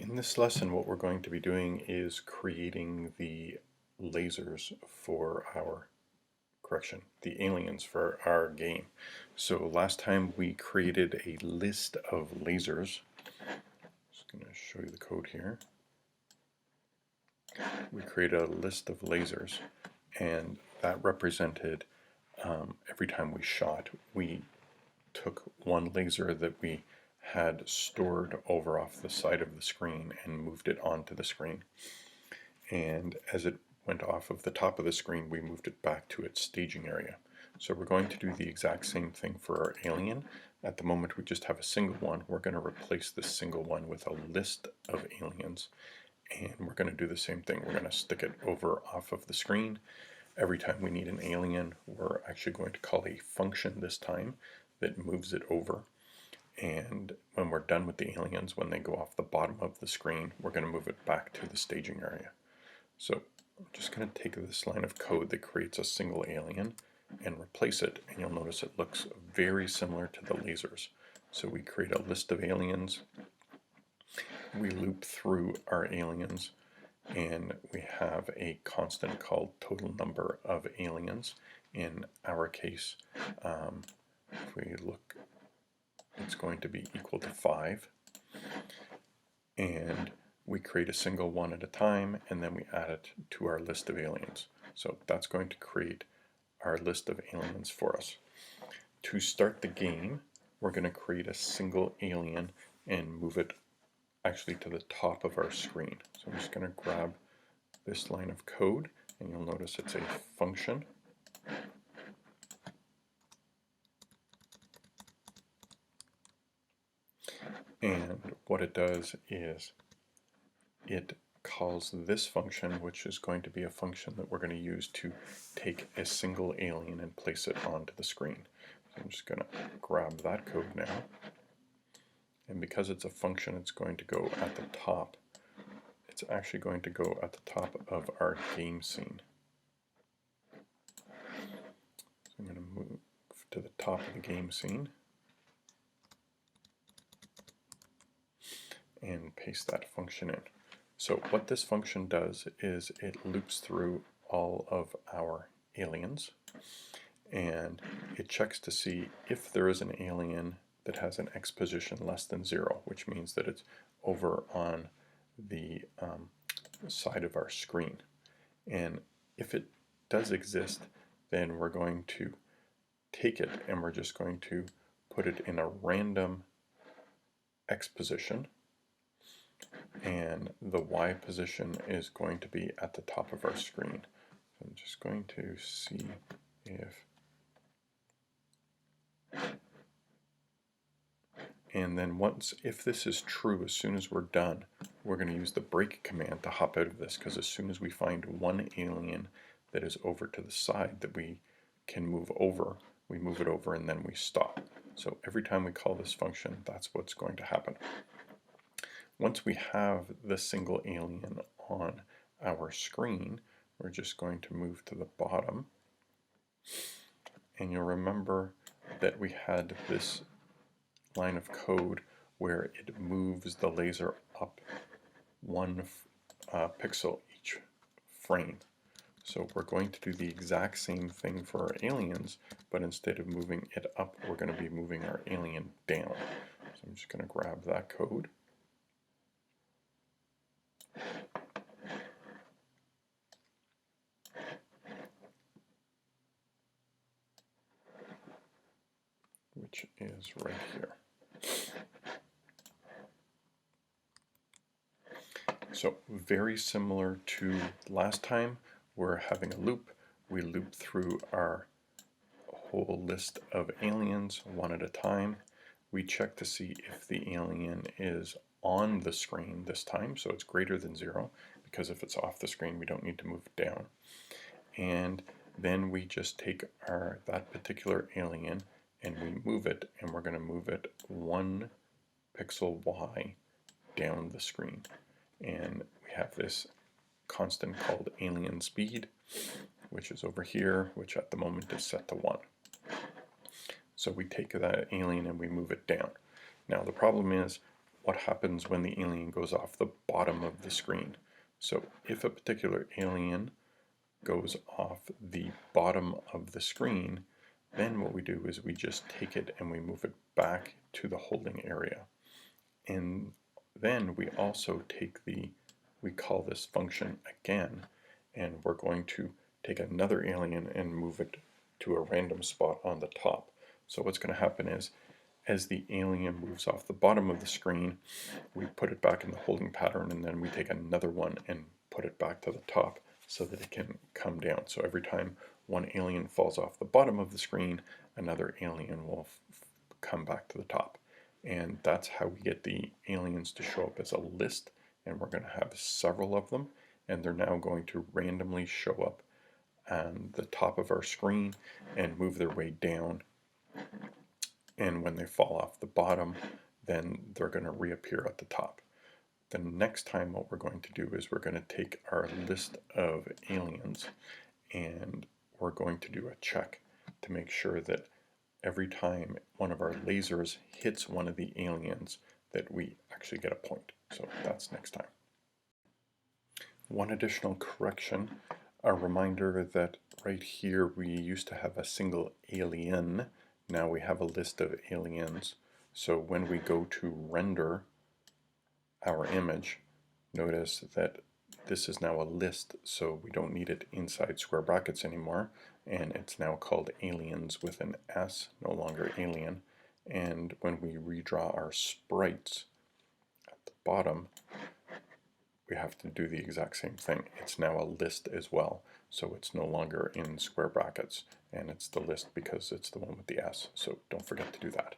In this lesson, what we're going to be doing is creating the lasers for our, the aliens for our game. So last time we created a list of lasers. Just going to show you the code here. We created a list of lasers, and that represented every time we shot, we took one laser that we had stored over off the side of the screen and moved it onto the screen. And as it went off of the top of the screen, we moved it back to its staging area. So we're going to do the exact same thing for our alien. At the moment we just have a single one. We're going to replace this single one with a list of aliens, and we're going to do the same thing. We're going to stick it over off of the screen. Every time we need an alien, we're actually going to call a function this time that moves it over. And when we're done with the aliens, when they go off the bottom of the screen, we're going to move it back to the staging area. So I'm just going to take this line of code that creates a single alien and replace it, and you'll notice it looks very similar to the lasers. So we create a list of aliens, we loop through our aliens, and we have a constant called total number of aliens. In our case, if we look, it's going to be equal to 5. And we create a single one at a time, and then we add it to our list of aliens. So that's going to create our list of aliens for us. To start the game, we're going to create a single alien and move it actually to the top of our screen. So I'm just going to grab this line of code, and you'll notice it's a function. And what it does is it calls this function, which is going to be a function that we're going to use to take a single alien and place it onto the screen. So I'm just going to grab that code now. And because it's a function, it's going to go at the top. It's actually going to go at the top of our game scene. So I'm going to move to the top of the game scene and paste that function in. So what this function does is it loops through all of our aliens, and it checks to see if there is an alien that has an X position less than 0, which means that it's over on the side of our screen. And if it does exist, then we're going to take it and we're just going to put it in a random X position, and the Y position is going to be at the top of our screen. So I'm just going to see if, and then if this is true, as soon as we're done, we're going to use the break command to hop out of this, because as soon as we find one alien that is over to the side that we can move over, we move it over and then we stop. So every time we call this function, that's what's going to happen. Once we have the single alien on our screen, we're just going to move to the bottom. And you'll remember that we had this line of code where it moves the laser up 1 pixel each frame. So we're going to do the exact same thing for our aliens, but instead of moving it up, we're going to be moving our alien down. So I'm just going to grab that code. Which is right here. So very similar to last time, we're having a loop. We loop through our whole list of aliens one at a time. We check to see if the alien is on the screen this time, so it's greater than 0, because if it's off the screen we don't need to move it down. And then we just take that particular alien and we move it, and we're going to move it 1 pixel Y down the screen. And we have this constant called alien speed, which is over here, which at the moment is set to 1. So we take that alien and we move it down. Now the problem is what happens when the alien goes off the bottom of the screen. So if a particular alien goes off the bottom of the screen, then what we do is we just take it and we move it back to the holding area. And then we also take we call this function again, and we're going to take another alien and move it to a random spot on the top. So what's going to happen is, as the alien moves off the bottom of the screen, we put it back in the holding pattern, and then we take another one and put it back to the top so that it can come down. So every time one alien falls off the bottom of the screen, another alien will come back to the top. And that's how we get the aliens to show up as a list, and we're going to have several of them, and they're now going to randomly show up on the top of our screen and move their way down. And when they fall off the bottom, then they're going to reappear at the top. The next time what we're going to do is we're going to take our list of aliens and we're going to do a check to make sure that every time one of our lasers hits one of the aliens that we actually get a point. So that's next time. One additional correction, a reminder that right here we used to have a single alien. Now we have a list of aliens. So when we go to render our image, notice that this is now a list, so we don't need it inside square brackets anymore, and it's now called aliens with an S, no longer alien. And when we redraw our sprites at the bottom, we have to do the exact same thing. It's now a list as well, so it's no longer in square brackets, and it's the list because it's the one with the S, so don't forget to do that.